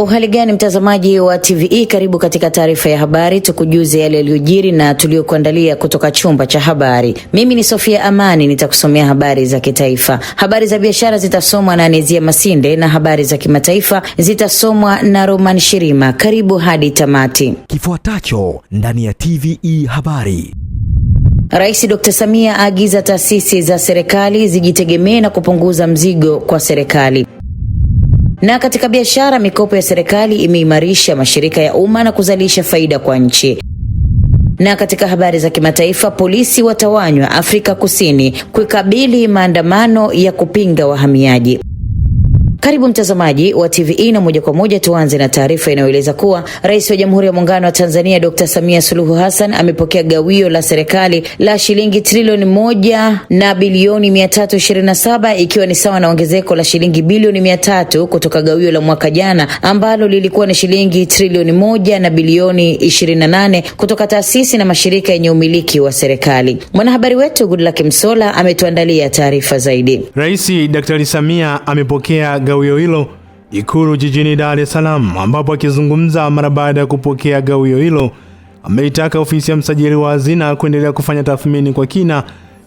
Uhali gani mtazamaji wa TVE, karibu katika taarifa ya habari, tukujuze yale yaliyojiri na tuliokuandalia kutoka chumba cha habari. Mimi ni Sofia Amani, nitakusomea habari za kitaifa. Habari za biashara zitasomwa na Nezia Masinde na habari za kimataifa zitasomwa na Roman Shirima. Karibu hadi tamati. Kifuatacho ndani ya TVE habari. Rais Dr. Samia aagiza taasisi za serikali zijitegemee na kupunguza mzigo kwa serikali. Na katika biashara, mikopo ya serikali imeimarisha mashirika ya umma na kuzalisha faida kwa nchi. Na katika habari za kimataifa, polisi watawanywa Afrika Kusini kukabili maandamano ya kupinga wahamiaji. Karibu mtazamaji wa TVE na moja kwa moja tuanze na taarifa inayoeleza kuwa Rais wa Jamhuri ya Muungano wa Tanzania Dr. Samia Suluhu Hassan amepokea gawio la serikali la shilingi trilioni 1 na bilioni 327, ikiwa ni sawa na ongezeko la shilingi bilioni 300 kutoka gawio la mwaka jana ambalo lilikuwa ni shilingi trilioni 1 na bilioni 28 kutoka taasisi na mashirika yenye umiliki wa serikali. Mwanahabari wetu Goodluck Msola ametuandalia taarifa zaidi. Rais Dr. Samia amepokea gawio hilo Ikulu jijini Dar es Salaam, ambapo akizungumza mara baada ya kupokea gawio hilo ameitaka ofisi ya msajili wa hazina kuendelea kufanya tathmini kwa kina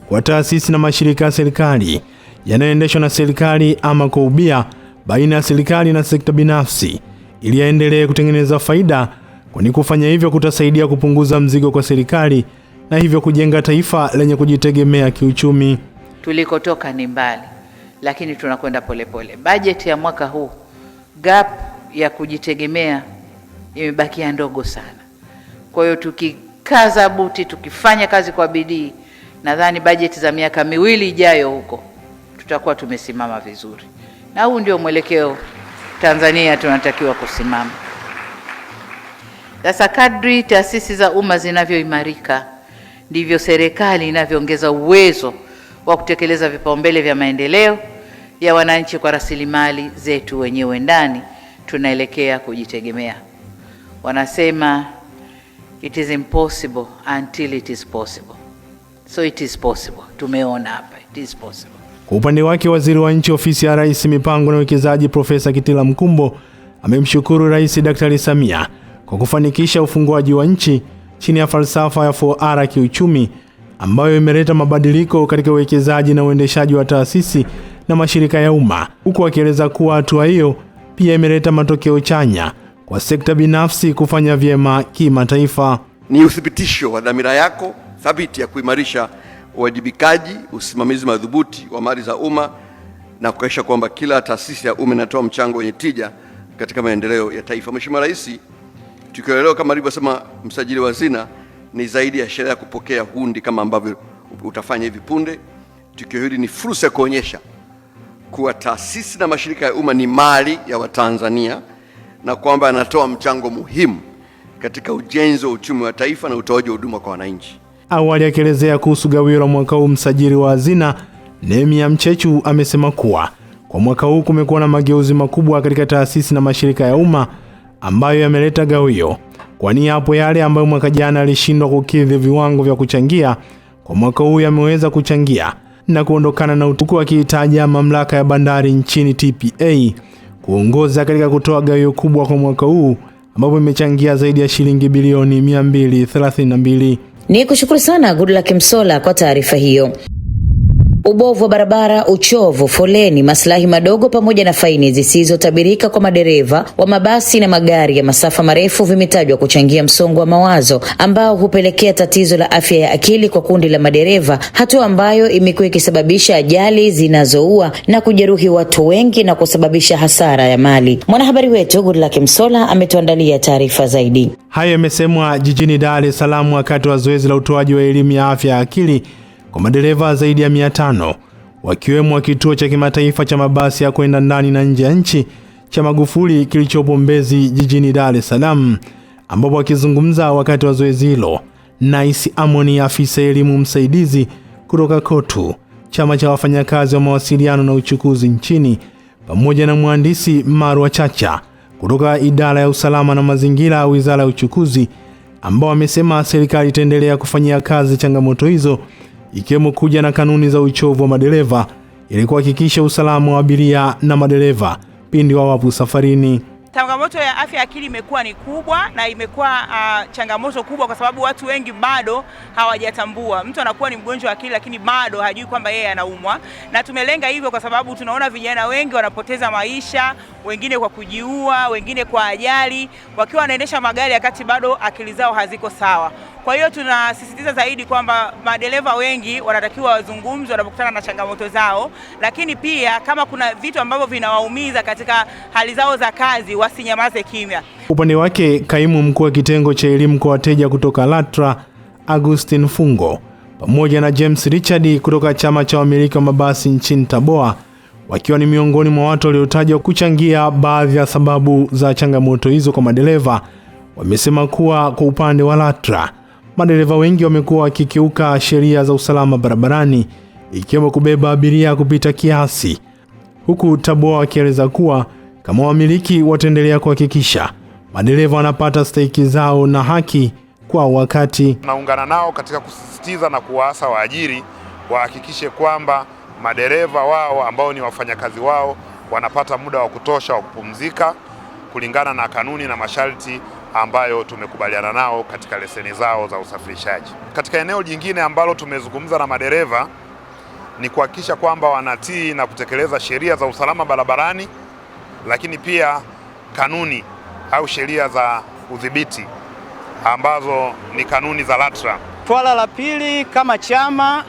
kwa taasisi na mashirika ya serikali yanayoendeshwa na serikali ama kwa ubia baina ya serikali na sekta binafsi ili yaendelee kutengeneza faida, kwani kufanya hivyo kutasaidia kupunguza mzigo kwa serikali na hivyo kujenga taifa lenye kujitegemea kiuchumi. Tulikotoka ni mbali, lakini tunakwenda polepole. Bajeti ya mwaka huu, gap ya kujitegemea imebakia ndogo sana. Kwa hiyo tukikaza buti, tukifanya kazi kwa bidii, nadhani bajeti za miaka miwili ijayo huko tutakuwa tumesimama vizuri. Na huu ndio mwelekeo Tanzania tunatakiwa kusimama. Sasa kadri taasisi za umma zinavyoimarika, ndivyo serikali inavyoongeza uwezo wa kutekeleza vipaumbele vya maendeleo ya wananchi kwa rasilimali zetu wenyewe ndani. Tunaelekea kujitegemea. Wanasema it is impossible until it is possible. So it is possible. Tumeona hapa it is possible. Kwa upande wake, waziri wa nchi ofisi ya Rais mipango na uwekezaji Profesa Kitila Mkumbo amemshukuru Rais Dr. Samia kwa kufanikisha ufunguaji wa nchi chini ya falsafa ya 4R kiuchumi, ambayo imeleta mabadiliko katika uwekezaji na uendeshaji wa taasisi na mashirika ya umma, huku akieleza kuwa hatua hiyo pia imeleta matokeo chanya kwa sekta binafsi kufanya vyema kimataifa. Ni uthibitisho wa dhamira yako thabiti ya kuimarisha uwajibikaji, usimamizi madhubuti wa mali za umma na kuhakikisha kwamba kila taasisi ya umma inatoa mchango wenye tija katika maendeleo ya taifa. Mheshimiwa Rais, tukielewa kama alivyosema msajili wa hazina, ni zaidi ya sheria ya kupokea hundi kama ambavyo utafanya hivi punde. Tukio hili ni fursa ya kuonyesha kuwa taasisi na mashirika ya umma ni mali ya Watanzania na kwamba yanatoa mchango muhimu katika ujenzi wa uchumi wa taifa na utoaji wa huduma kwa wananchi. Awali akielezea kuhusu gawio la mwaka huu, msajili wa hazina Nehemia Mchechu amesema kuwa kwa mwaka huu kumekuwa na mageuzi makubwa katika taasisi na mashirika ya umma ambayo yameleta gawio, kwani hapo yale ambayo mwaka jana alishindwa kukidhi viwango vya kuchangia, kwa mwaka huu yameweza kuchangia na kuondokana na utuku, akihitaja mamlaka ya bandari nchini TPA kuongoza katika kutoa gawio kubwa kwa mwaka huu ambapo imechangia zaidi ya shilingi bilioni 232. Ni kushukuru sana Goodluck Msola kwa taarifa hiyo. Ubovu wa barabara, uchovu, foleni, maslahi madogo pamoja na faini zisizotabirika kwa madereva wa mabasi na magari ya masafa marefu vimetajwa kuchangia msongo wa mawazo ambao hupelekea tatizo la afya ya akili kwa kundi la madereva, hatua ambayo imekuwa ikisababisha ajali zinazoua na kujeruhi watu wengi na kusababisha hasara ya mali. Mwanahabari wetu Goodluck Msola ametuandalia taarifa zaidi. Hayo yamesemwa jijini Dar es Salaam wakati wa zoezi la utoaji wa elimu ya afya ya akili kwa madereva zaidi ya 500 wakiwemo wa kituo cha kimataifa cha mabasi ya kwenda ndani na nje ya nchi cha Magufuli kilichopo Mbezi jijini Dar es Salaam, ambapo akizungumza wakati wa zoezi hilo, Nice Amoni, afisa elimu msaidizi kutoka KOTU, chama cha wafanyakazi wa mawasiliano na uchukuzi nchini, pamoja na mhandisi Marwa Chacha kutoka idara ya usalama na mazingira Wizara ya Uchukuzi, ambao amesema serikali itaendelea kufanyia kazi changamoto hizo, ikiwemo kuja na kanuni za uchovu wa madereva ili kuhakikisha usalama wa abiria na madereva pindi wawapo safarini. Changamoto ya afya ya akili imekuwa ni kubwa na imekuwa changamoto kubwa kwa sababu watu wengi bado hawajatambua. Mtu anakuwa ni mgonjwa wa akili lakini bado hajui kwamba yeye anaumwa. Na tumelenga hivyo kwa sababu tunaona vijana wengi wanapoteza maisha, wengine kwa kujiua, wengine kwa ajali, wakiwa wanaendesha magari wakati bado akili zao haziko sawa. Kwa hiyo tunasisitiza zaidi kwamba madereva wengi wanatakiwa wazungumze wanapokutana na changamoto zao, lakini pia kama kuna vitu ambavyo vinawaumiza katika hali zao za kazi wasinyamaze kimya. Upande wake, kaimu mkuu wa kitengo cha elimu kwa wateja kutoka LATRA, Augustine Fungo, pamoja na James Richard kutoka chama cha wamiliki wa mabasi nchini TABOA, wakiwa ni miongoni mwa watu waliotajwa kuchangia baadhi ya sababu za changamoto hizo kwa madereva, wamesema kuwa kwa upande wa LATRA, madereva wengi wamekuwa wakikiuka sheria za usalama barabarani, ikiwemo kubeba abiria kupita kiasi, huku TABOA wakieleza kuwa kama wamiliki wataendelea kuhakikisha madereva wanapata stahiki zao na haki kwa wakati. Tunaungana nao katika kusisitiza na kuwaasa waajiri wahakikishe kwamba madereva wao ambao ni wafanyakazi wao wanapata muda wa kutosha wa kupumzika kulingana na kanuni na masharti ambayo tumekubaliana nao katika leseni zao za usafirishaji. Katika eneo jingine ambalo tumezungumza na madereva ni kuhakikisha kwamba wanatii na kutekeleza sheria za usalama barabarani, lakini pia kanuni au sheria za udhibiti ambazo ni kanuni za LATRA. Swala la pili, kama chama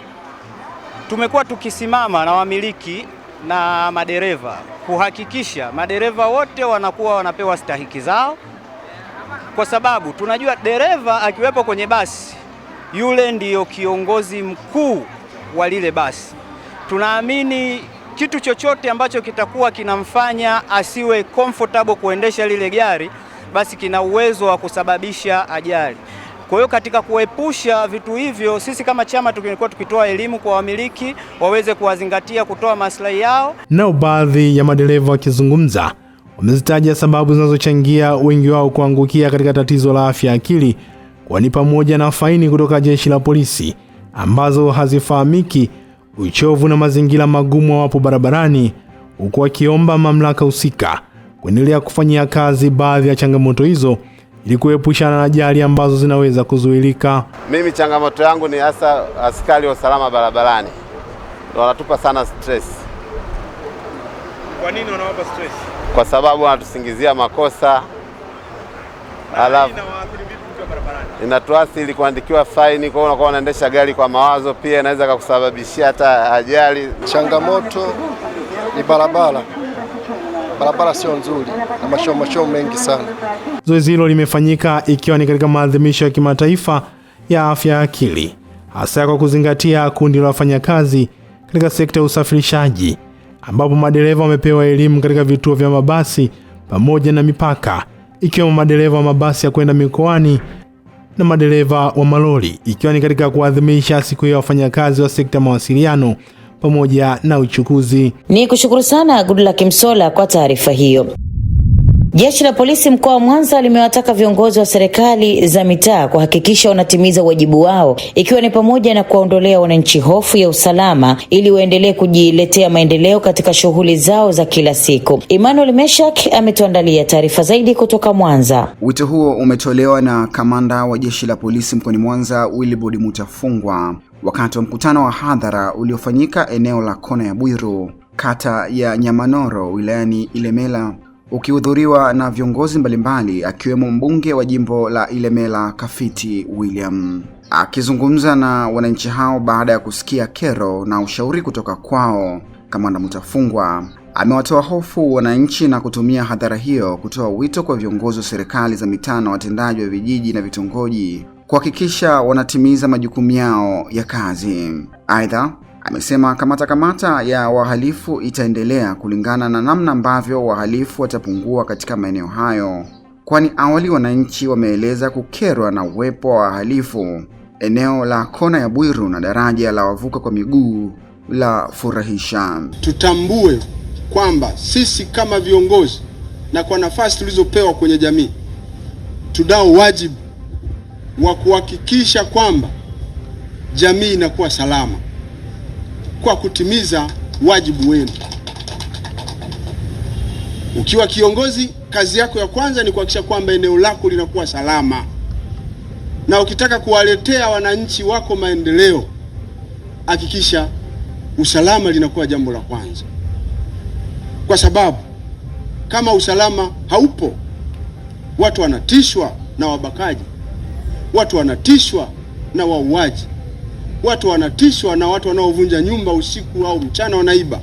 tumekuwa tukisimama na wamiliki na madereva kuhakikisha madereva wote wanakuwa wanapewa stahiki zao, kwa sababu tunajua dereva akiwepo kwenye basi yule ndiyo kiongozi mkuu wa lile basi. Tunaamini kitu chochote ambacho kitakuwa kinamfanya asiwe comfortable kuendesha lile gari basi kina uwezo wa kusababisha ajali. Kwa hiyo katika kuepusha vitu hivyo, sisi kama chama tulikuwa tukitoa elimu kwa wamiliki waweze kuwazingatia kutoa maslahi yao. Nao baadhi ya madereva wakizungumza wamezitaja sababu zinazochangia wengi wao kuangukia katika tatizo la afya akili, kwani pamoja na faini kutoka jeshi la polisi ambazo hazifahamiki, uchovu na mazingira magumu wapo barabarani, huku wakiomba mamlaka husika kuendelea kufanyia kazi baadhi ya changamoto hizo ili kuepushana na ajali ambazo zinaweza kuzuilika. Mimi changamoto yangu ni hasa askari wa usalama barabarani. Ndio wanatupa sana stress. Kwa nini wanawapa stress? Kwa sababu wanatusingizia makosa. Alafu inatuathiri kuandikiwa faini, kwa hiyo unakuwa unaendesha gari kwa mawazo, pia inaweza kukusababishia hata ajali. Changamoto ni barabara. Barabara sio nzuri na mashimo mengi sana. Zoezi hilo limefanyika ikiwa ni katika maadhimisho ya kimataifa ya afya ya akili, hasa kwa kuzingatia kundi la wafanyakazi katika sekta ya usafirishaji, ambapo madereva wamepewa elimu katika vituo vya mabasi pamoja na mipaka, ikiwemo madereva wa mabasi ya kwenda mikoani na madereva wa malori, ikiwa ni katika kuadhimisha siku ya wafanyakazi wa sekta mawasiliano pamoja na uchukuzi. Ni kushukuru sana Goodluck Msolla kwa taarifa hiyo. Jeshi la polisi mkoa wa Mwanza limewataka viongozi wa serikali za mitaa kuhakikisha wanatimiza wajibu wao, ikiwa ni pamoja na kuwaondolea wananchi hofu ya usalama ili waendelee kujiletea maendeleo katika shughuli zao za kila siku. Emmanuel Meshak ametuandalia taarifa zaidi kutoka Mwanza. Wito huo umetolewa na kamanda wa jeshi la polisi mkoani Mwanza, Wilibod Mutafungwa, wakati wa mkutano wa hadhara uliofanyika eneo la Kona ya Bwiru, kata ya Nyamanoro, wilayani Ilemela, ukihudhuriwa na viongozi mbalimbali akiwemo mbunge wa jimbo la Ilemela Kafiti William. Akizungumza na wananchi hao baada ya kusikia kero na ushauri kutoka kwao, kamanda Mutafungwa amewatoa hofu wananchi na kutumia hadhara hiyo kutoa wito kwa viongozi wa serikali za mitaa na watendaji wa vijiji na vitongoji kuhakikisha wanatimiza majukumu yao ya kazi. Aidha, amesema kamata ya wahalifu itaendelea kulingana na namna ambavyo wahalifu watapungua katika maeneo hayo, kwani awali wananchi wameeleza kukerwa na uwepo wa wahalifu eneo la Kona ya Bwiru na daraja la wavuka kwa miguu la Furahisha. Tutambue kwamba sisi kama viongozi na kwa nafasi tulizopewa kwenye jamii tunao wajibu wa kuhakikisha kwamba jamii inakuwa salama kwa kutimiza wajibu wenu. Ukiwa kiongozi, kazi yako ya kwanza ni kuhakikisha kwamba eneo lako linakuwa salama. Na ukitaka kuwaletea wananchi wako maendeleo, hakikisha usalama linakuwa jambo la kwanza. Kwa sababu kama usalama haupo, watu wanatishwa na wabakaji, watu wanatishwa na wauaji, watu wanatishwa na watu wanaovunja nyumba usiku au mchana wanaiba.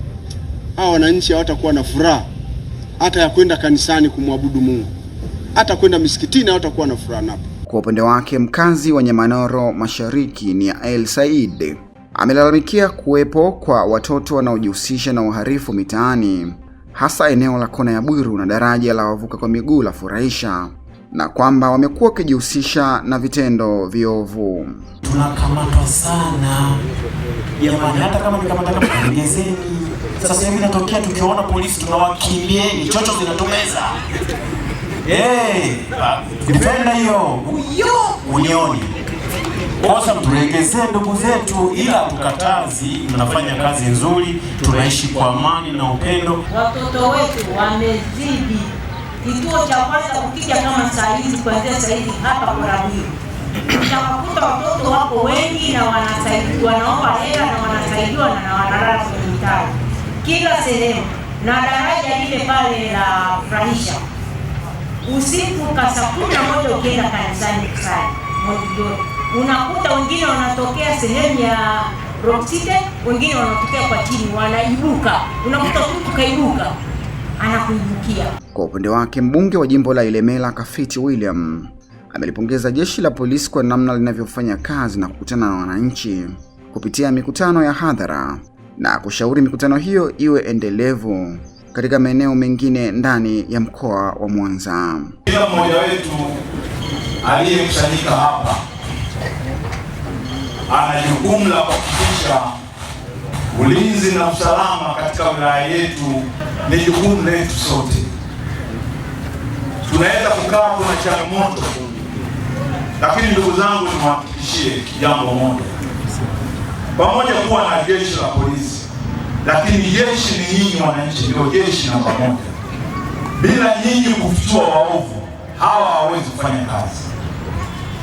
Hawa wananchi hawatakuwa na furaha hata ya kwenda kanisani kumwabudu Mungu, hata kwenda misikitini hawatakuwa na furaha napo. Kwa upande wake, mkazi wa Nyamanoro Mashariki ni El Said amelalamikia kuwepo kwa watoto wanaojihusisha na uhalifu mitaani, hasa eneo la kona ya Bwiru na daraja la wavuka kwa miguu la Furahisha, na kwamba wamekuwa wakijihusisha na vitendo viovu. Tunakamatwa sana jamani, hata kama nikamata ongezeni. Sasa hivi natokea tukiona polisi tunawakimbieni, chocho zinatumeza. Defenda hiyo unioni. Kosa mturegezee ndugu zetu, ila tukatazi, mnafanya kazi nzuri, tunaishi kwa amani na upendo. Watoto wetu wamezidi. Kituo cha kwanza kukija kama saa hizi, kuanzia saa hizi hapa kwa Bwiru, utakuta watoto wako wengi na wanasaidiwa, wanaomba hela na wanasaidiwa na wanalala kwenye mitaro kila sehemu. Na daraja lile pale la Furahisha, usiku saa 11 ukienda kanisani kusali mojidoni, unakuta wengine wanatokea sehemu ya Rock City, wengine wanatokea kwa chini, wanaibuka. Unakuta mtu kaibuka anakuibukia. Kwa upande wake, mbunge wa jimbo la Ilemela Kafiti William amelipongeza jeshi la polisi kwa namna linavyofanya kazi na kukutana na wananchi kupitia mikutano ya hadhara, na kushauri mikutano hiyo iwe endelevu katika maeneo mengine ndani ya mkoa wa Mwanza. Kila mmoja wetu aliyekusanyika hapa ana jukumu la kuhakikisha ulinzi na usalama katika wilaya yetu. Ni jukumu letu sote. Tunaweza kukaa kuna changamoto, lakini ndugu zangu, niwahakikishie jambo moja: pamoja kuwa na jeshi la polisi, lakini jeshi ni nyinyi wananchi, ndio jeshi namba moja. Bila nyinyi kufichua waovu, hawa hawawezi kufanya kazi.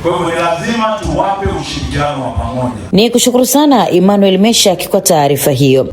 Kwa hivyo ni lazima tuwape ushirikiano wa pamoja. Ni kushukuru sana Emmanuel Mesha kwa taarifa hiyo.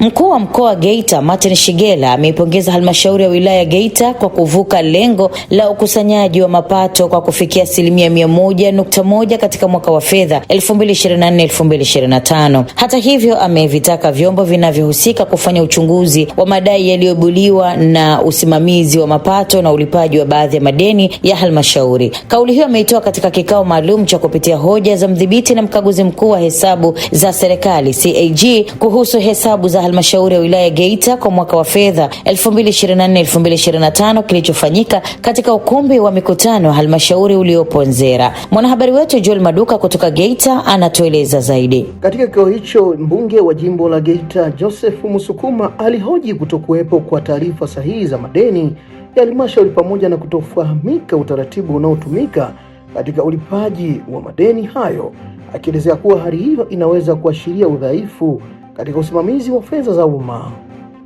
Mkuu wa mkoa wa Geita Martin Shigela ameipongeza halmashauri ya wilaya Geita kwa kuvuka lengo la ukusanyaji wa mapato kwa kufikia 100.1 katika mwaka wa fedha 2024-2025. Hata hivyo, amevitaka vyombo vinavyohusika kufanya uchunguzi wa madai yaliyobuliwa na usimamizi wa mapato na ulipaji wa baadhi ya madeni ya halmashauri. Kauli hiyo ameitoa katika kikao maalum cha kupitia hoja za mdhibiti na mkaguzi mkuu wa hesabu za serikali CAG kuhusu hesabu za halmashauri ya wilaya Geita kwa mwaka wa fedha 2024-2025 kilichofanyika katika ukumbi wa mikutano wa halmashauri uliopo Nzera. Mwanahabari wetu Joel Maduka kutoka Geita anatueleza zaidi. Katika kikao hicho, mbunge wa jimbo la Geita Joseph Musukuma alihoji kutokuwepo kwa taarifa sahihi za madeni ya halmashauri pamoja na kutofahamika utaratibu unaotumika katika ulipaji wa madeni hayo, akielezea kuwa hali hiyo inaweza kuashiria udhaifu katika usimamizi wa fedha za umma.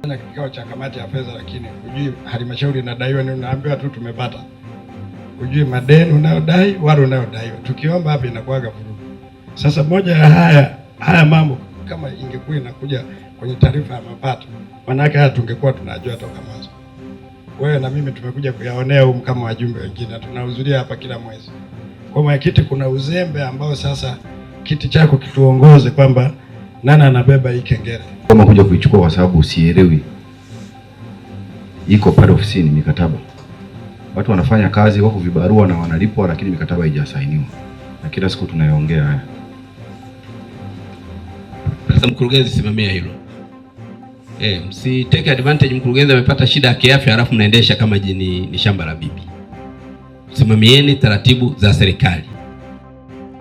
Na kikao cha kamati ya fedha, lakini hujui halmashauri inadaiwa ni, unaambiwa tu tumepata. Hujui madeni unayodai wala unayodaiwa. Tukiomba hapa inakuwaga vurugu. Sasa moja ya haya mambo kama ingekuwa inakuja kwenye taarifa ya mapato, manake haya tungekuwa tunajua toka mwanzo. Wewe na mimi tumekuja kuyaonea huko kama wajumbe wengine, tunahudhuria hapa kila mwezi. Kwa mwenyekiti, kuna uzembe ambao sasa kiti chako kituongoze kwamba nani anabeba hii kengele. Kama kuja kuichukua kwa sababu usielewi, iko pale ofisini mikataba. Watu wanafanya kazi, wako vibarua na wanalipwa, lakini mikataba haijasainiwa. Na kila siku tunayoongea haya. Sasa mkurugenzi, simamia hilo. Msi take advantage mkurugenzi amepata shida ya kiafya alafu mnaendesha kama ni shamba la bibi. Simamieni taratibu za serikali.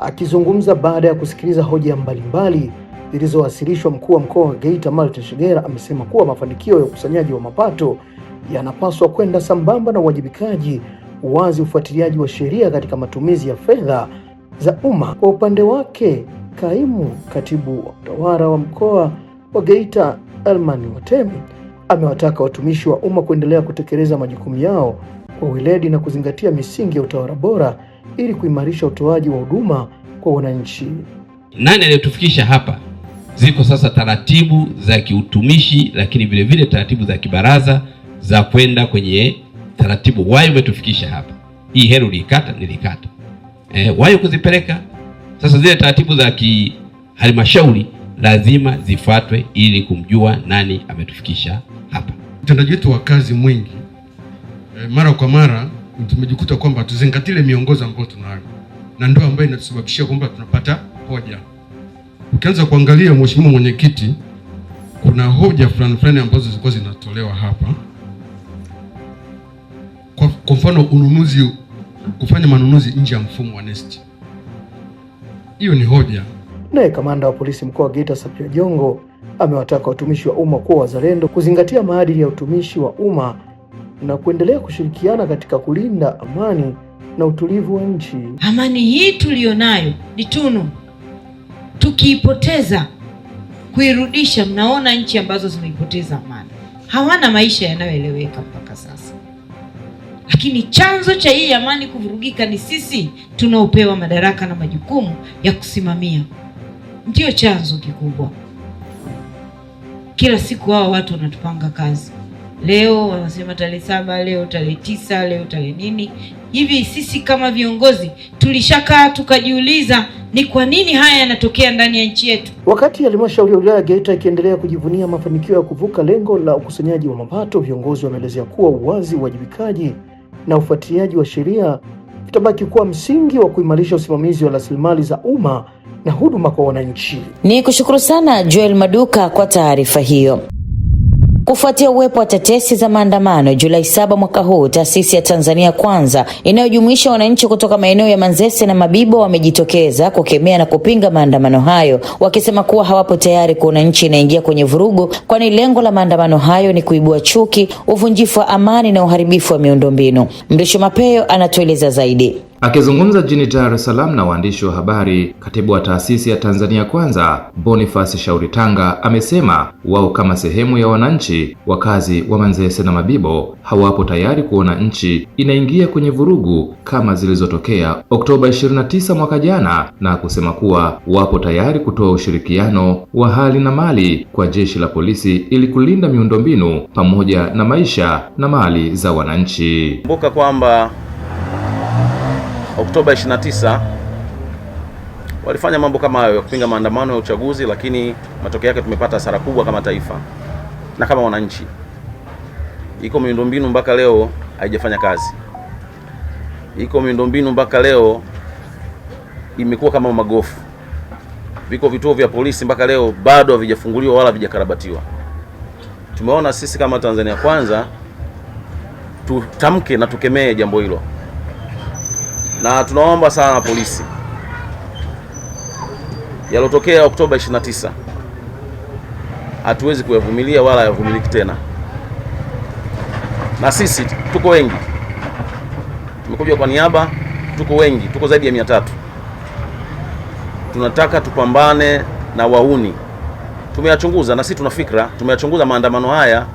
Akizungumza baada ya kusikiliza hoja mbalimbali zilizowasilishwa, mkuu wa mkoa wa Geita Martin Shigela amesema kuwa mafanikio ya ukusanyaji wa mapato yanapaswa kwenda sambamba na uwajibikaji, uwazi, ufuatiliaji wa sheria katika matumizi ya fedha za umma. Kwa upande wake, kaimu katibu wa utawala wa mkoa wa Geita Elman Watemi Amewataka watumishi wa umma kuendelea kutekeleza majukumu yao kwa weledi na kuzingatia misingi ya utawala bora ili kuimarisha utoaji wa huduma kwa wananchi. Nani aliyetufikisha hapa? Ziko sasa taratibu za kiutumishi, lakini vile vile taratibu za kibaraza za kwenda kwenye taratibu. Wayo umetufikisha hapa. Hii hero nilikata. Wayo kuzipeleka. Sasa zile taratibu za halmashauri lazima zifuatwe ili kumjua nani ametufikisha hapa. Utendaji wetu wa kazi mwingi mara kwa mara tumejikuta kwamba tuzingatile miongozo ambayo tunayo, na ndio ambayo inatusababishia kwamba tunapata hoja. Ukianza kuangalia, Mheshimiwa Mwenyekiti, kuna hoja fulani ambazo zilikuwa zinatolewa hapa. Kwa mfano kufanya manunuzi nje ya mfumo wa NeST. Hiyo ni hoja. Naye kamanda wa polisi mkoa wa Geita Sapia Jongo amewataka watumishi wa umma kuwa wazalendo, kuzingatia maadili ya utumishi wa umma na kuendelea kushirikiana katika kulinda amani na utulivu wa nchi. Amani hii tulionayo ni tunu. Tukiipoteza, kuirudisha, mnaona nchi ambazo zimeipoteza amani hawana maisha yanayoeleweka mpaka sasa. Lakini chanzo cha hii amani kuvurugika ni sisi tunaopewa madaraka na majukumu ya kusimamia. Ndio chanzo kikubwa. Kila siku hao watu wanatupanga kazi. Leo wanasema tarehe 7, leo tarehe 9, leo tarehe nini. Hivi sisi kama viongozi tulishakaa tukajiuliza ni kwa nini haya yanatokea ndani ya nchi yetu? Wakati halmashauri ya wilaya Geita ikiendelea kujivunia mafanikio ya kuvuka lengo la ukusanyaji wa mapato, viongozi wameelezea kuwa uwazi, uwajibikaji na ufuatiliaji wa sheria vitabaki kuwa msingi wa kuimarisha usimamizi wa rasilimali za umma na huduma kwa wananchi. Ni kushukuru sana Joel Maduka kwa taarifa hiyo. Kufuatia uwepo wa tetesi za maandamano Julai 7 mwaka huu, taasisi ya Tanzania Kwanza inayojumuisha wananchi kutoka maeneo ya Manzese na Mabibo wamejitokeza kukemea na kupinga maandamano hayo, wakisema kuwa hawapo tayari kuona nchi inaingia kwenye vurugu, kwani lengo la maandamano hayo ni kuibua chuki, uvunjifu wa amani na uharibifu wa miundombinu. Mrisho Mapeo anatueleza zaidi. Akizungumza jijini Dar es Salaam na waandishi wa habari, katibu wa taasisi ya Tanzania Kwanza Boniface Shauri Tanga amesema wao kama sehemu ya wananchi wakazi wa Manzese na Mabibo hawapo tayari kuona nchi inaingia kwenye vurugu kama zilizotokea Oktoba 29 mwaka jana, na kusema kuwa wapo tayari kutoa ushirikiano wa hali na mali kwa jeshi la polisi ili kulinda miundombinu pamoja na maisha na mali za wananchi. Kumbuka kwamba Oktoba 29 walifanya mambo kama hayo ya kupinga maandamano ya uchaguzi, lakini matokeo yake tumepata hasara kubwa kama taifa na kama wananchi. Iko miundombinu mpaka leo haijafanya kazi. Iko miundombinu mpaka leo imekuwa kama magofu. Viko vituo vya polisi mpaka leo bado havijafunguliwa wala havijakarabatiwa. Tumeona sisi kama Tanzania Kwanza tutamke na tukemee jambo hilo. Na tunaomba sana polisi, yalotokea Oktoba 29 hatuwezi kuyavumilia wala yavumiliki tena. Na sisi tuko wengi, tumekuja kwa niaba, tuko wengi, tuko zaidi ya 300. Tunataka tupambane na wauni. Tumeyachunguza na sisi tuna fikra, tumeyachunguza maandamano haya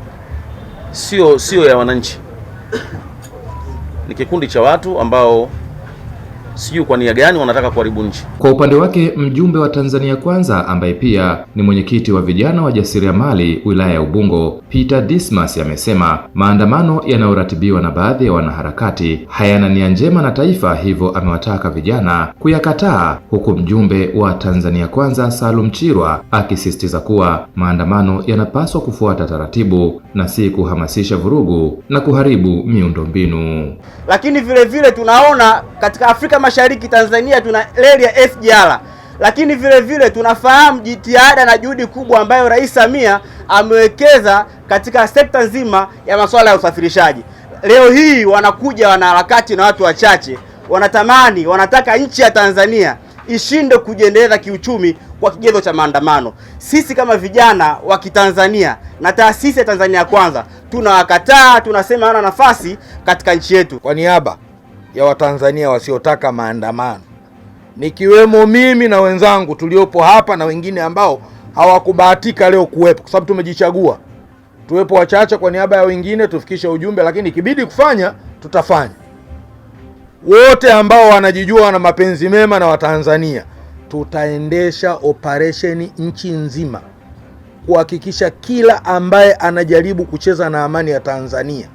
sio ya wananchi. Ni kikundi cha watu ambao sijui kwa nia gani wanataka kuharibu nchi. Kwa upande wake, mjumbe wa Tanzania Kwanza ambaye pia ni mwenyekiti wa vijana wa jasiriamali wilaya ya Ubungo, Peter Dismas, amesema maandamano yanayoratibiwa na baadhi ya wanaharakati hayana nia njema na taifa, hivyo amewataka vijana kuyakataa, huku mjumbe wa Tanzania Kwanza Salum Chirwa akisisitiza kuwa maandamano yanapaswa kufuata taratibu na si kuhamasisha vurugu na kuharibu miundombinu. Lakini vile vile tunaona katika Afrika Mashariki, Tanzania tuna reli ya SGR, lakini vile vile tunafahamu jitihada na juhudi kubwa ambayo Rais Samia amewekeza katika sekta nzima ya masuala ya usafirishaji. Leo hii wanakuja wanaharakati na watu wachache wanataka nchi ya Tanzania ishinde kujiendeleza kiuchumi kwa kigezo cha maandamano. Sisi kama vijana wa Kitanzania na taasisi ya Tanzania Kwanza tunawakataa, tunasema hana nafasi katika nchi yetu. Kwa niaba ya Watanzania wasiotaka maandamano, nikiwemo mimi na wenzangu tuliopo hapa na wengine ambao hawakubahatika leo kuwepo kwa sababu tumejichagua, tuwepo wachache kwa niaba ya wengine, tufikishe ujumbe, lakini ikibidi kufanya tutafanya. Wote ambao wanajijua na mapenzi mema na Watanzania, tutaendesha operation nchi nzima kuhakikisha kila ambaye anajaribu kucheza na amani ya Tanzania,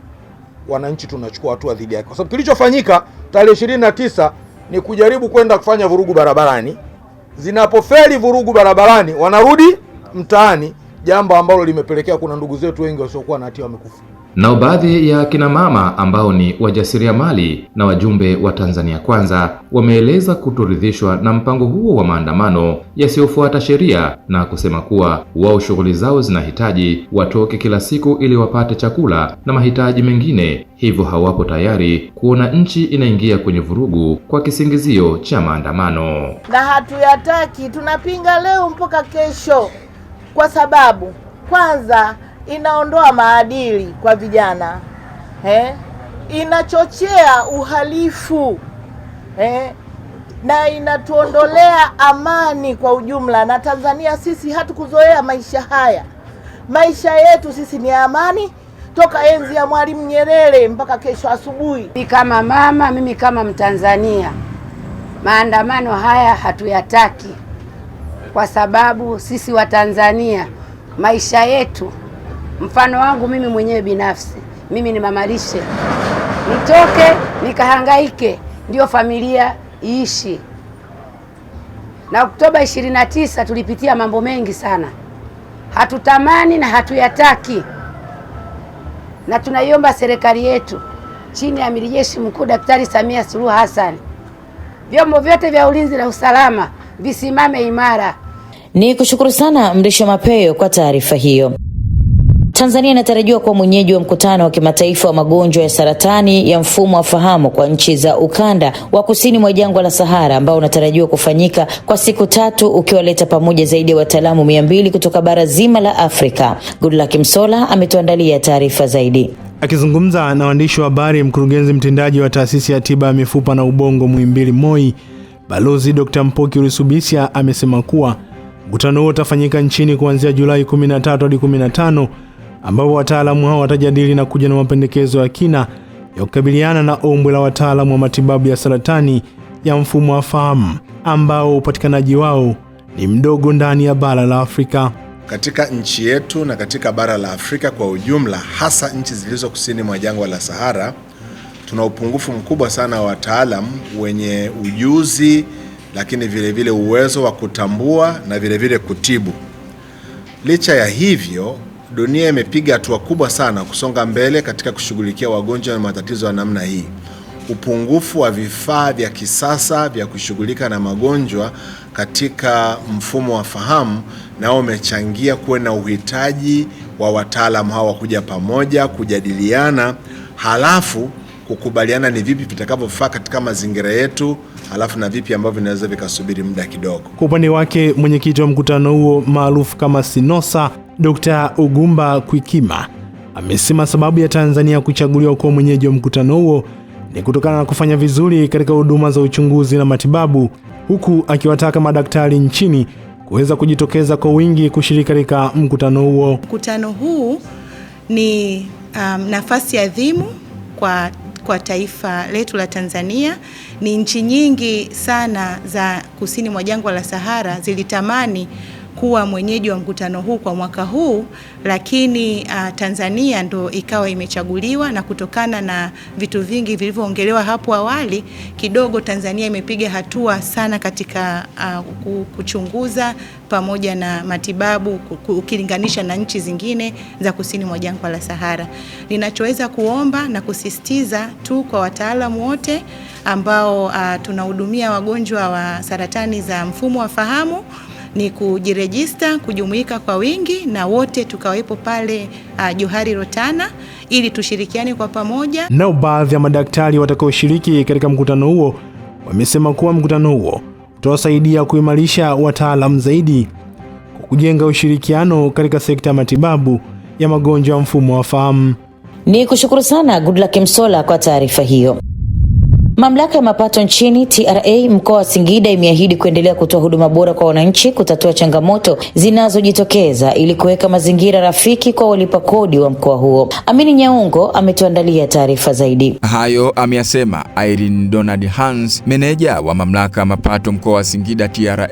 wananchi tunachukua hatua dhidi yake. Kwa sababu kilichofanyika tarehe 29 ni kujaribu kwenda kufanya vurugu barabarani. Zinapofeli vurugu barabarani, wanarudi mtaani, jambo ambalo limepelekea kuna ndugu zetu wengi wasiokuwa na hatia wamekufa. Nao baadhi ya kina mama ambao ni wajasiriamali na wajumbe wa Tanzania Kwanza wameeleza kutoridhishwa na mpango huo wa maandamano yasiyofuata sheria na kusema kuwa wao shughuli zao zinahitaji watoke kila siku ili wapate chakula na mahitaji mengine, hivyo hawapo tayari kuona nchi inaingia kwenye vurugu kwa kisingizio cha maandamano. Na hatuyataki, tunapinga leo mpaka kesho, kwa sababu kwanza inaondoa maadili kwa vijana, inachochea uhalifu, na inatuondolea amani kwa ujumla. Na Tanzania sisi hatukuzoea maisha haya. Maisha yetu sisi ni amani toka enzi ya Mwalimu Nyerere mpaka kesho asubuhi. Mimi kama mama, mimi kama Mtanzania, maandamano haya hatuyataki, kwa sababu sisi wa Tanzania maisha yetu, mfano wangu mimi mwenyewe binafsi, mimi ni mama lishe, nitoke nikahangaike ndio familia iishi. Na Oktoba 29 tulipitia mambo mengi sana, hatutamani na hatuyataki, na tunaiomba serikali yetu chini ya Amiri Jeshi Mkuu Daktari Samia Suluhu Hassan, vyombo vyote vya ulinzi na usalama visimame imara. Ni kushukuru sana Mrisho Mapeo kwa taarifa hiyo. Tanzania inatarajiwa kuwa mwenyeji wa mkutano wa kimataifa wa magonjwa ya saratani ya mfumo wa fahamu kwa nchi za ukanda wa kusini mwa jangwa la Sahara, ambao unatarajiwa kufanyika kwa siku 3 ukiwaleta pamoja zaidi ya wataalamu 200 kutoka bara zima la Afrika. Goodluck Msola ametuandalia taarifa zaidi. Akizungumza na waandishi wa habari, mkurugenzi mtendaji wa taasisi ya tiba ya mifupa na ubongo Muhimbili MOI, Balozi Dr. Mpoki Ulisubisya amesema kuwa mkutano huo utafanyika nchini kuanzia Julai 13 hadi 15, ambapo wataalamu hao watajadili na kuja na mapendekezo ya kina ya kukabiliana na ombwe la wataalamu wa matibabu ya saratani ya mfumo wa fahamu ambao upatikanaji wao ni mdogo ndani ya bara la Afrika. Katika nchi yetu na katika bara la Afrika kwa ujumla, hasa nchi zilizo kusini mwa jangwa la Sahara, tuna upungufu mkubwa sana wa wataalamu wenye ujuzi, lakini vile vile uwezo wa kutambua na vile vile kutibu. Licha ya hivyo, dunia imepiga hatua kubwa sana kusonga mbele katika kushughulikia wagonjwa na matatizo ya namna hii. Upungufu wa vifaa vya kisasa vya kushughulika na magonjwa katika mfumo wa fahamu nao umechangia kuwe na uhitaji wa wataalamu hawa kuja pamoja, kujadiliana, halafu kukubaliana ni vipi vitakavyofaa katika mazingira yetu, halafu na vipi ambavyo vinaweza vikasubiri muda kidogo. Kwa upande wake, mwenyekiti wa mkutano huo maarufu kama Sinosa, Dr. Ugumba Kwikima, amesema sababu ya Tanzania kuchaguliwa kuwa mwenyeji wa mkutano huo ni kutokana na kufanya vizuri katika huduma za uchunguzi na matibabu, huku akiwataka madaktari nchini kuweza kujitokeza kwa wingi kushiriki katika mkutano huo. Mkutano huu ni nafasi adhimu kwa taifa letu la Tanzania. Ni nchi nyingi sana za kusini mwa jangwa la Sahara zilitamani kuwa mwenyeji wa mkutano huu kwa mwaka huu, lakini Tanzania ndo ikawa imechaguliwa, na kutokana na vitu vingi vilivyoongelewa hapo awali, kidogo Tanzania imepiga hatua sana katika kuchunguza pamoja na matibabu ukilinganisha na nchi zingine za kusini mwa jangwa la Sahara. Ninachoweza kuomba na kusisitiza tu kwa wataalamu wote ambao tunahudumia wagonjwa wa saratani za mfumo wa fahamu ni kujirejista, kujumuika kwa wingi, na wote tukawepo pale Johari Rotana ili tushirikiane kwa pamoja. Nao baadhi ya madaktari watakaoshiriki katika mkutano huo wamesema kuwa mkutano huo utawasaidia kuimarisha wataalamu zaidi kwa kujenga ushirikiano katika sekta ya matibabu ya magonjwa ya mfumo wa fahamu. Ni kushukuru sana Goodluck Msola kwa taarifa hiyo. Mamlaka ya mapato nchini TRA mkoa wa Singida imeahidi kuendelea kutoa huduma bora kwa wananchi, kutatua changamoto zinazojitokeza ili kuweka mazingira rafiki kwa walipa kodi wa mkoa huo. Amini Nyaungo ametuandalia taarifa zaidi. Hayo ameyasema Irene Donald Hans, meneja wa mamlaka ya mapato mkoa wa Singida TRA,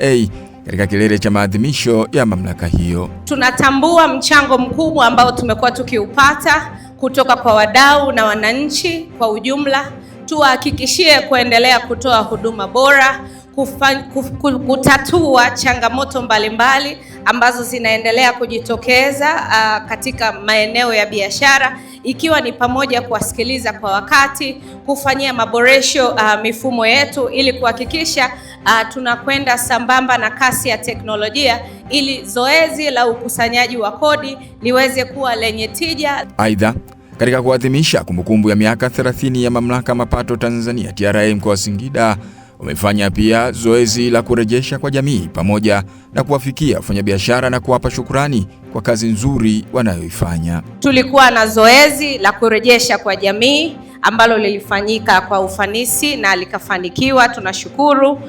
katika kilele cha maadhimisho ya mamlaka hiyo. Tunatambua mchango mkubwa ambao tumekuwa tukiupata kutoka kwa wadau na wananchi kwa ujumla. Tuhakikishie kuendelea kutoa huduma bora, kutatua changamoto mbalimbali ambazo zinaendelea kujitokeza katika maeneo ya biashara, ikiwa ni pamoja kuwasikiliza kwa wakati, kufanyia maboresho mifumo yetu ili kuhakikisha tunakwenda sambamba na kasi ya teknolojia ili zoezi la ukusanyaji wa kodi liweze kuwa lenye tija. Aidha, katika kuadhimisha kumbukumbu ya miaka 30 ya mamlaka mapato Tanzania TRA mkoa wa Singida, wamefanya pia zoezi la kurejesha kwa jamii pamoja na kuwafikia wafanyabiashara na kuwapa shukrani kwa kazi nzuri wanayoifanya. Tulikuwa na zoezi la kurejesha kwa jamii ambalo lilifanyika kwa ufanisi na likafanikiwa, tunashukuru.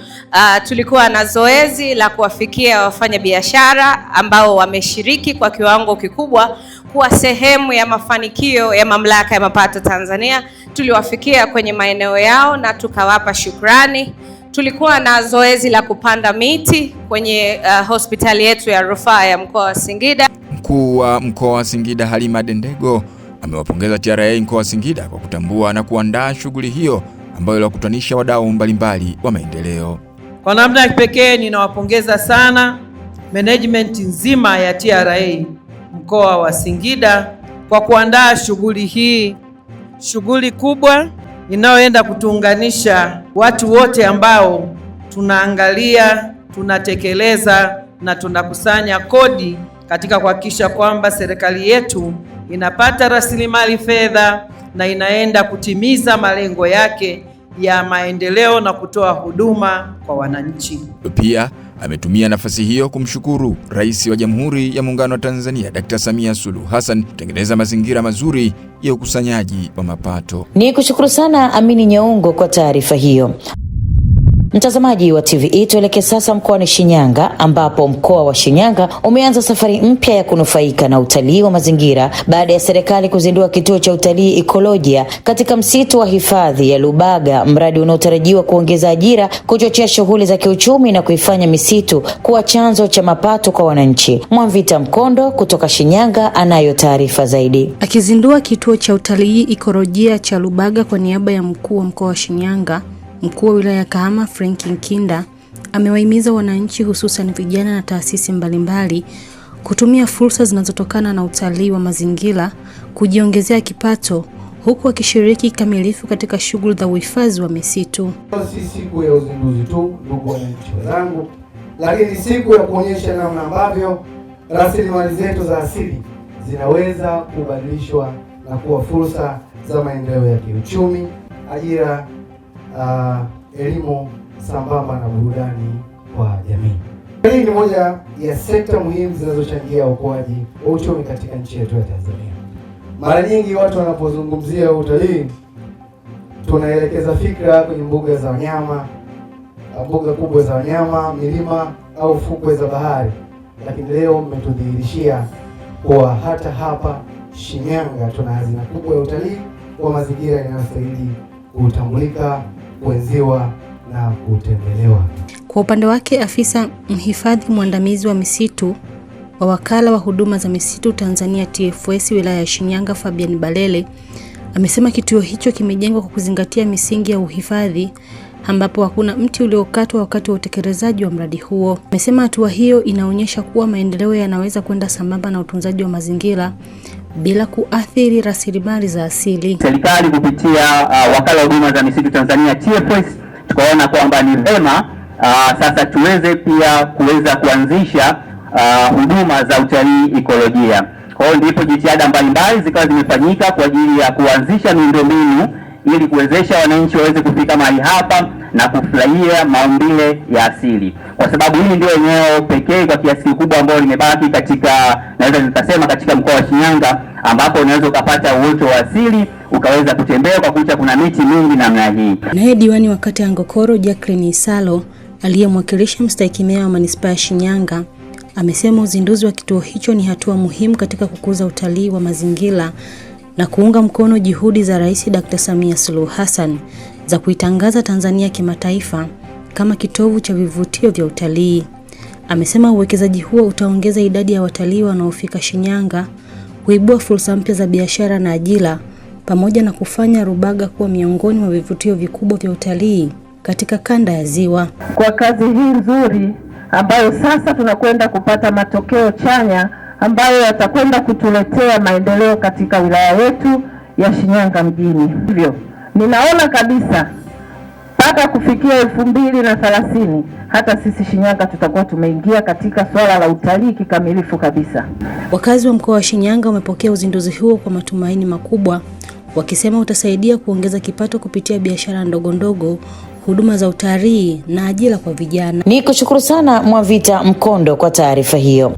Tulikuwa na zoezi la kuwafikia wafanyabiashara ambao wameshiriki kwa kiwango kikubwa kuwa sehemu ya mafanikio ya mamlaka ya mapato Tanzania. Tuliwafikia kwenye maeneo yao na tukawapa shukrani. Tulikuwa na zoezi la kupanda miti kwenye hospitali yetu ya rufaa ya mkoa wa Singida. Mkuu wa mkoa wa Singida Halima Dendego amewapongeza TRA mkoa wa Singida kwa kutambua na kuandaa shughuli hiyo ambayo iliwakutanisha wadau mbalimbali wa maendeleo. Kwa namna ya kipekee ninawapongeza sana management nzima ya TRA mkoa wa Singida kwa kuandaa shughuli hii, shughuli kubwa inayoenda kutuunganisha watu wote ambao tunaangalia, tunatekeleza na tunakusanya kodi katika kuhakikisha kwamba serikali yetu inapata rasilimali fedha na inaenda kutimiza malengo yake ya maendeleo na kutoa huduma kwa wananchi. Pia ametumia nafasi hiyo kumshukuru Rais wa Jamhuri ya Muungano wa Tanzania Dr. Samia Suluhu Hassan kutengeneza mazingira mazuri ya ukusanyaji wa mapato. Ni kushukuru sana Amini Nyaungo kwa taarifa hiyo. Mtazamaji wa TVE, tuelekee sasa mkoani Shinyanga ambapo mkoa wa Shinyanga umeanza safari mpya ya kunufaika na utalii wa mazingira baada ya serikali kuzindua kituo cha utalii ekolojia katika msitu wa hifadhi ya Lubaga, mradi unaotarajiwa kuongeza ajira, kuchochea shughuli za kiuchumi na kuifanya misitu kuwa chanzo cha mapato kwa wananchi. Mwamvita Mkondo kutoka Shinyanga anayo taarifa zaidi. Akizindua kituo cha utalii ekolojia cha Lubaga kwa niaba ya mkuu wa mkoa wa Shinyanga, mkuu wa wilaya ya Kahama Frank Nkinda amewahimiza wananchi hususan vijana na taasisi mbalimbali kutumia fursa zinazotokana na utalii wa mazingira kujiongezea kipato, huku wakishiriki kamilifu katika shughuli za uhifadhi wa misitu. Si siku ya uzinduzi tu, ndugu wananchi wenzangu, lakini siku ya kuonyesha namna ambavyo rasilimali zetu za asili zinaweza kubadilishwa na kuwa fursa za maendeleo ya kiuchumi, ajira, elimu sambamba na burudani kwa jamii. Hii ni moja ya sekta muhimu zinazochangia ukuaji wa uchumi katika nchi yetu ya Tanzania. Mara nyingi watu wanapozungumzia utalii tunaelekeza fikra kwenye mbuga za wanyama, mbuga kubwa za wanyama, milima au fukwe za bahari. Lakini leo mmetudhihirishia kuwa hata hapa Shinyanga tuna hazina kubwa ya utalii wa mazingira inayostahili kutambulika, kuenziwa na kutembelewa. Kwa upande wake, afisa mhifadhi mwandamizi wa misitu wa wakala wa huduma za misitu Tanzania TFS wilaya ya Shinyanga Fabian Balele amesema kituo hicho kimejengwa kwa kuzingatia misingi ya uhifadhi ambapo hakuna mti uliokatwa wakati wa utekelezaji wa mradi huo. Amesema hatua hiyo inaonyesha kuwa maendeleo yanaweza kwenda sambamba na utunzaji wa mazingira bila kuathiri rasilimali za asili. Serikali kupitia wakala wa huduma za misitu Tanzania TFS tukaona kwamba ni vema sasa tuweze pia kuweza kuanzisha huduma za utalii ekolojia. Kwa hiyo ndipo jitihada mbalimbali zikawa zimefanyika kwa ajili ya kuanzisha miundombinu ili kuwezesha wananchi waweze kufika mahali hapa na kufurahia maumbile ya asili, kwa sababu hili ndio eneo pekee kwa kiasi kikubwa ambalo limebaki katika, naweza nikasema, katika mkoa wa Shinyanga ambapo unaweza ukapata uoto wa asili ukaweza kutembea kwa kucha kuna miti mingi namna hii. Naye diwani wa kata ya Ngokoro Jacqueline Isalo aliyemwakilisha mstahiki meya wa manispaa ya Shinyanga amesema uzinduzi wa kituo hicho ni hatua muhimu katika kukuza utalii wa mazingira na kuunga mkono juhudi za Rais Dr. Samia Suluhu Hassan za kuitangaza Tanzania kimataifa kama kitovu cha vivutio vya utalii. Amesema uwekezaji huo utaongeza idadi ya watalii wanaofika Shinyanga, kuibua fursa mpya za biashara na ajira, pamoja na kufanya Rubaga kuwa miongoni mwa vivutio vikubwa vya utalii katika kanda ya Ziwa. Kwa kazi hii nzuri ambayo sasa tunakwenda kupata matokeo chanya ambayo yatakwenda kutuletea maendeleo katika wilaya yetu ya Shinyanga mjini. Hivyo ninaona kabisa mpaka kufikia 2030 hata sisi Shinyanga tutakuwa tumeingia katika swala la utalii kikamilifu kabisa. Wakazi wa mkoa wa Shinyanga wamepokea uzinduzi huo kwa matumaini makubwa, wakisema utasaidia kuongeza kipato kupitia biashara ndogo ndogo, huduma za utalii na ajira kwa vijana. Nikushukuru sana Mwavita Mkondo kwa taarifa hiyo.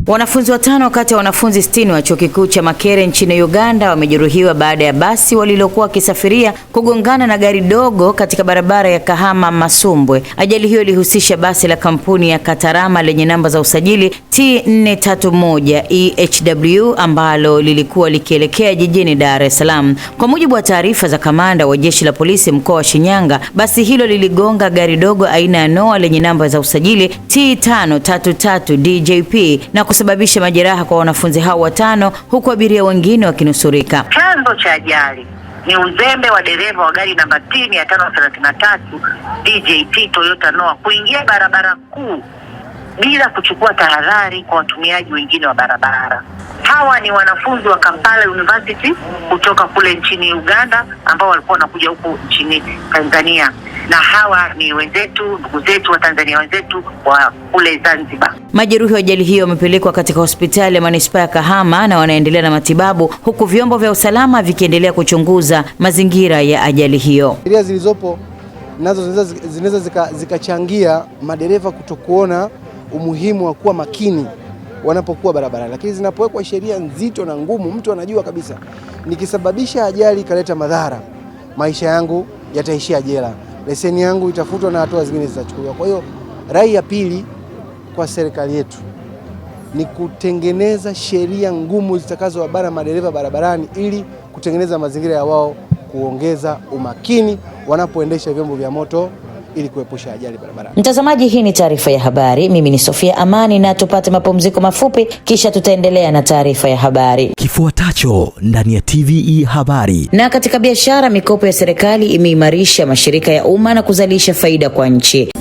Wanafunzi 5 kati ya wanafunzi 60 wa chuo kikuu cha Makerere nchini Uganda wamejeruhiwa baada ya basi walilokuwa wakisafiria kugongana na gari dogo katika barabara ya Kahama Masumbwe. Ajali hiyo ilihusisha basi la kampuni ya Katarama lenye namba za usajili T431 EHW ambalo lilikuwa likielekea jijini Dar es Salaam. Kwa mujibu wa taarifa za kamanda wa jeshi la polisi mkoa wa Shinyanga, basi hilo liligonga gari dogo aina ya Noah lenye namba za usajili T533 DJP na kusababisha majeraha kwa wanafunzi hao 5 huku abiria wengine wakinusurika. Chanzo cha ajali ni uzembe wa dereva wa gari namba T533 DJP Toyota Noah kuingia barabara kuu bila kuchukua tahadhari kwa watumiaji wengine wa barabara. Hawa ni wanafunzi wa Kampala University kutoka kule nchini Uganda ambao walikuwa wanakuja huko nchini Tanzania, na hawa ni wenzetu, ndugu zetu wa Tanzania wenzetu wa kule Zanzibar. Majeruhi wa ajali hiyo wamepelekwa katika hospitali ya manispaa ya Kahama na wanaendelea na matibabu, huku vyombo vya usalama vikiendelea kuchunguza mazingira ya ajali hiyo. Sheria zilizopo nazo zinaweza zikachangia madereva kutokuona umuhimu wa kuwa makini wanapokuwa barabarani, lakini zinapowekwa sheria nzito na ngumu, mtu anajua kabisa nikisababisha ajali ikaleta madhara, maisha yangu yataishia jela, leseni yangu itafutwa na hatua zingine zitachukuliwa. Kwa hiyo rai ya pili kwa serikali yetu ni kutengeneza sheria ngumu zitakazowabana madereva barabarani ili kutengeneza mazingira ya wao kuongeza umakini wanapoendesha vyombo vya moto ili kuepusha ajali barabarani. Mtazamaji, hii ni taarifa ya habari. Mimi ni Sofia Amani na tupate mapumziko mafupi kisha tutaendelea na taarifa ya habari. Kifuatacho ndani ya TVE habari. Na katika biashara, mikopo ya serikali imeimarisha mashirika ya umma na kuzalisha faida kwa nchi.